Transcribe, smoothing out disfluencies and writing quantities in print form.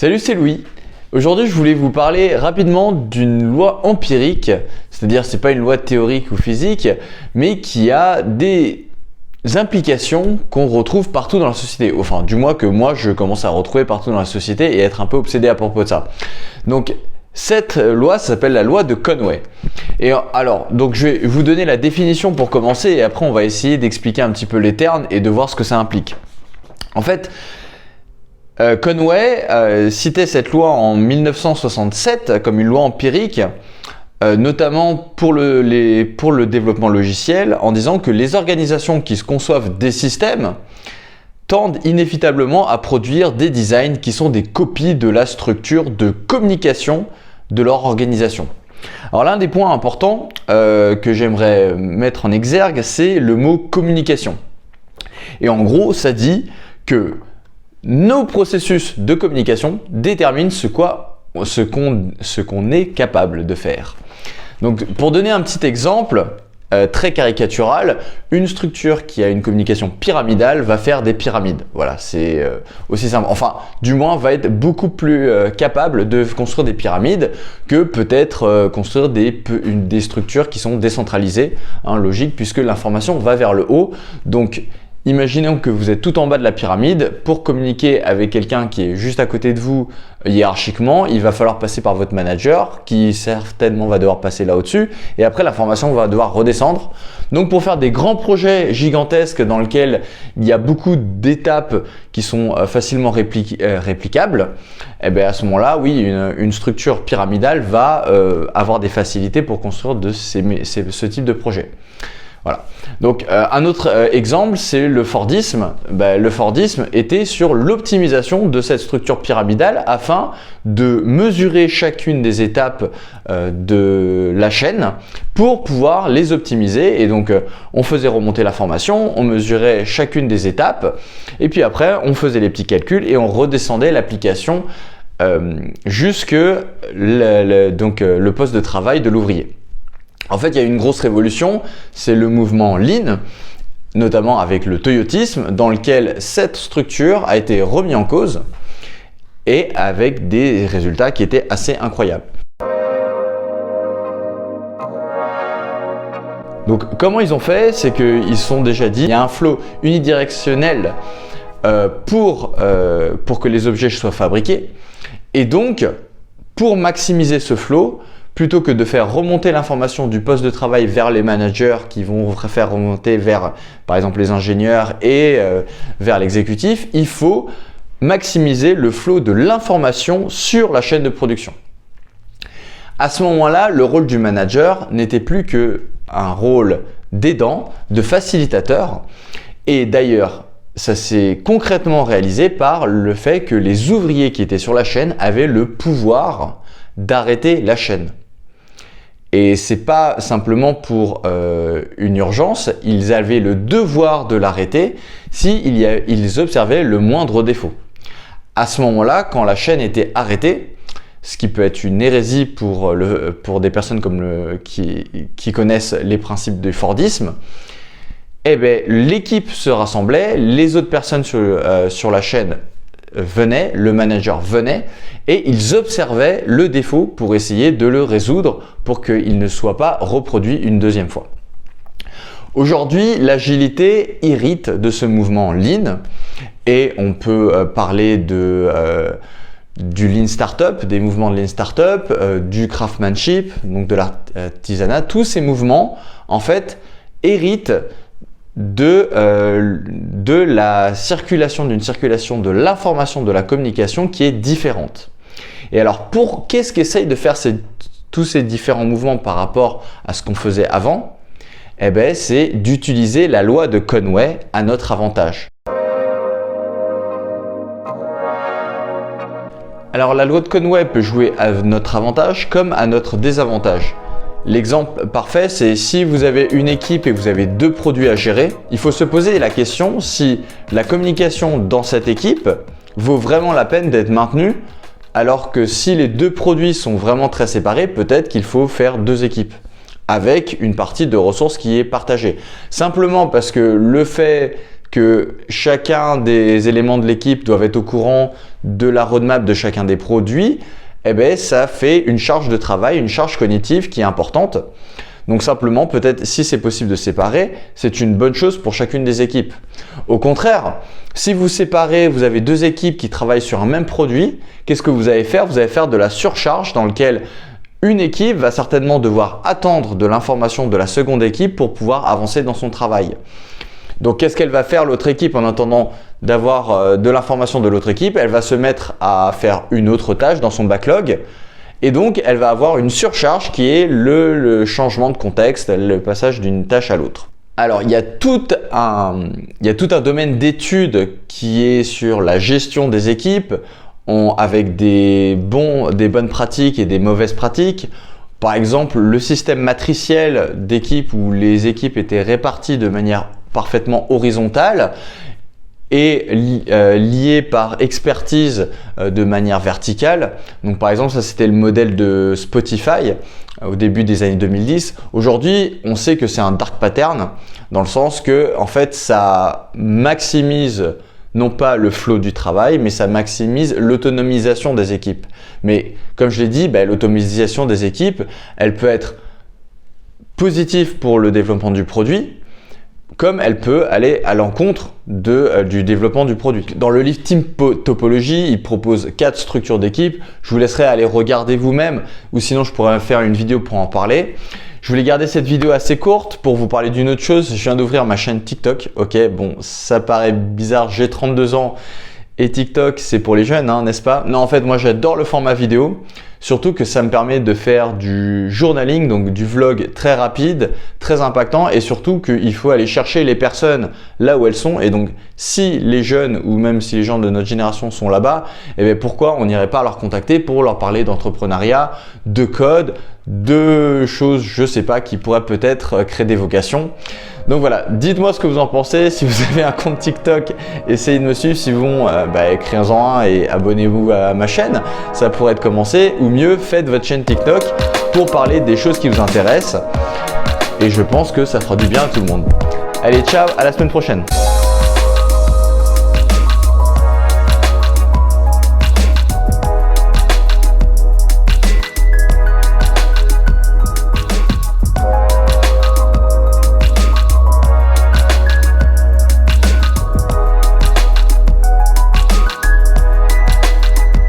Salut, c'est Louis. Aujourd'hui, je voulais vous parler rapidement d'une loi empirique, c'est-à-dire c'est pas une loi théorique ou physique, mais qui a des implications qu'on retrouve partout dans la société. Enfin, du moins que moi, je commence à retrouver partout dans la société et être un peu obsédé à propos de ça. Donc, cette loi s'appelle la loi de Conway. Et alors, donc je vais vous donner la définition pour commencer et après on va essayer d'expliquer un petit peu les termes et de voir ce que ça implique. En fait, Conway citait cette loi en 1967 comme une loi empirique, notamment pour le développement logiciel, en disant que les organisations qui se conçoivent des systèmes tendent inévitablement à produire des designs qui sont des copies de la structure de communication de leur organisation. Alors l'un des points importants que j'aimerais mettre en exergue, c'est le mot communication. Et en gros, ça dit que nos processus de communication déterminent ce qu'on est capable de faire. Donc pour donner un petit exemple très caricatural, une structure qui a une communication pyramidale va faire des pyramides. Voilà, c'est aussi simple. Enfin, du moins, va être beaucoup plus capable de construire des pyramides que peut-être construire des structures qui sont décentralisées, hein, logique, puisque l'information va vers le haut. Donc, imaginons que vous êtes tout en bas de la pyramide. Pour communiquer avec quelqu'un qui est juste à côté de vous hiérarchiquement, il va falloir passer par votre manager qui certainement va devoir passer là au-dessus et après l'information va devoir redescendre. Donc pour faire des grands projets gigantesques dans lesquels il y a beaucoup d'étapes qui sont facilement réplicables, et bien à ce moment-là, oui, une structure pyramidale va avoir des facilités pour construire ce type de projet. Voilà. Donc un autre exemple, c'est le Fordisme. Le Fordisme était sur l'optimisation de cette structure pyramidale afin de mesurer chacune des étapes de la chaîne pour pouvoir les optimiser. Et donc on faisait remonter l'information, on mesurait chacune des étapes et puis après on faisait les petits calculs et on redescendait l'application jusque le poste de travail de l'ouvrier. En fait, il y a une grosse révolution, c'est le mouvement Lean, notamment avec le toyotisme, dans lequel cette structure a été remise en cause et avec des résultats qui étaient assez incroyables. Donc, comment ils ont fait? C'est qu'ils se sont déjà dit, il y a un flow unidirectionnel pour que les objets soient fabriqués. Et donc, pour maximiser ce flow, plutôt que de faire remonter l'information du poste de travail vers les managers qui vont faire remonter vers, par exemple, les ingénieurs et vers l'exécutif, il faut maximiser le flot de l'information sur la chaîne de production. À ce moment-là, le rôle du manager n'était plus qu'un rôle d'aidant, de facilitateur. Et d'ailleurs, ça s'est concrètement réalisé par le fait que les ouvriers qui étaient sur la chaîne avaient le pouvoir d'arrêter la chaîne. Et c'est pas simplement pour une urgence, ils avaient le devoir de l'arrêter s'ils observaient le moindre défaut. À ce moment-là, quand la chaîne était arrêtée, ce qui peut être une hérésie pour des personnes qui connaissent les principes du Fordisme, eh bien, l'équipe se rassemblait, les autres personnes sur la chaîne venaient, le manager venait et ils observaient le défaut pour essayer de le résoudre pour qu'il ne soit pas reproduit une deuxième fois. Aujourd'hui, l'agilité hérite de ce mouvement Lean et on peut parler du Lean Startup, des mouvements de Lean Startup, du Craftsmanship, donc de l'artisanat. Tous ces mouvements, en fait, héritent d'une circulation de l'information, de la communication qui est différente. Et alors, qu'est-ce qu'essayent de faire tous ces différents mouvements par rapport à ce qu'on faisait avant? Eh bien, c'est d'utiliser la loi de Conway à notre avantage. Alors, la loi de Conway peut jouer à notre avantage comme à notre désavantage. L'exemple parfait, c'est si vous avez une équipe et vous avez deux produits à gérer, il faut se poser la question si la communication dans cette équipe vaut vraiment la peine d'être maintenue, alors que si les deux produits sont vraiment très séparés, peut-être qu'il faut faire deux équipes avec une partie de ressources qui est partagée. Simplement parce que le fait que chacun des éléments de l'équipe doivent être au courant de la roadmap de chacun des produits, eh bien, ça fait une charge de travail, une charge cognitive qui est importante. Donc simplement, peut-être si c'est possible de séparer, c'est une bonne chose pour chacune des équipes. Au contraire, si vous séparez, vous avez deux équipes qui travaillent sur un même produit, qu'est-ce que vous allez faire? Vous allez faire de la surcharge dans lequel une équipe va certainement devoir attendre de l'information de la seconde équipe pour pouvoir avancer dans son travail. Donc, qu'est-ce qu'elle va faire l'autre équipe en attendant d'avoir de l'information de l'autre équipe? Elle va se mettre à faire une autre tâche dans son backlog et donc elle va avoir une surcharge qui est le changement de contexte, le passage d'une tâche à l'autre. Alors, il y a tout un domaine d'études qui est sur la gestion des équipes avec des bonnes pratiques et des mauvaises pratiques. Par exemple, le système matriciel d'équipe où les équipes étaient réparties de manière parfaitement horizontale et lié par expertise de manière verticale. Donc par exemple, ça c'était le modèle de Spotify au début des années 2010. Aujourd'hui, on sait que c'est un dark pattern dans le sens que en fait, ça maximise non pas le flow du travail, mais ça maximise l'autonomisation des équipes. Mais comme je l'ai dit, l'autonomisation des équipes, elle peut être positive pour le développement du produit, comme elle peut aller à l'encontre du développement du produit. Dans le livre Team Topology, il propose 4 structures d'équipe. Je vous laisserai aller regarder vous-même ou sinon je pourrais faire une vidéo pour en parler. Je voulais garder cette vidéo assez courte pour vous parler d'une autre chose. Je viens d'ouvrir ma chaîne TikTok. Ok, bon, ça paraît bizarre, j'ai 32 ans et TikTok c'est pour les jeunes, hein, n'est-ce pas? Non, en fait, moi j'adore le format vidéo. Surtout que ça me permet de faire du journaling, donc du vlog très rapide, très impactant et surtout qu'il faut aller chercher les personnes là où elles sont. Et donc, si les jeunes ou même si les gens de notre génération sont là-bas, eh bien pourquoi on n'irait pas leur contacter pour leur parler d'entrepreneuriat, de code, de choses, je sais pas, qui pourraient peut-être créer des vocations. Donc voilà, dites-moi ce que vous en pensez. Si vous avez un compte TikTok, essayez de me suivre. Sinon, créez-en un et abonnez-vous à ma chaîne. Ça pourrait être commencé. Ou mieux, faites votre chaîne TikTok pour parler des choses qui vous intéressent. Et je pense que ça fera du bien à tout le monde. Allez, ciao, à la semaine prochaine.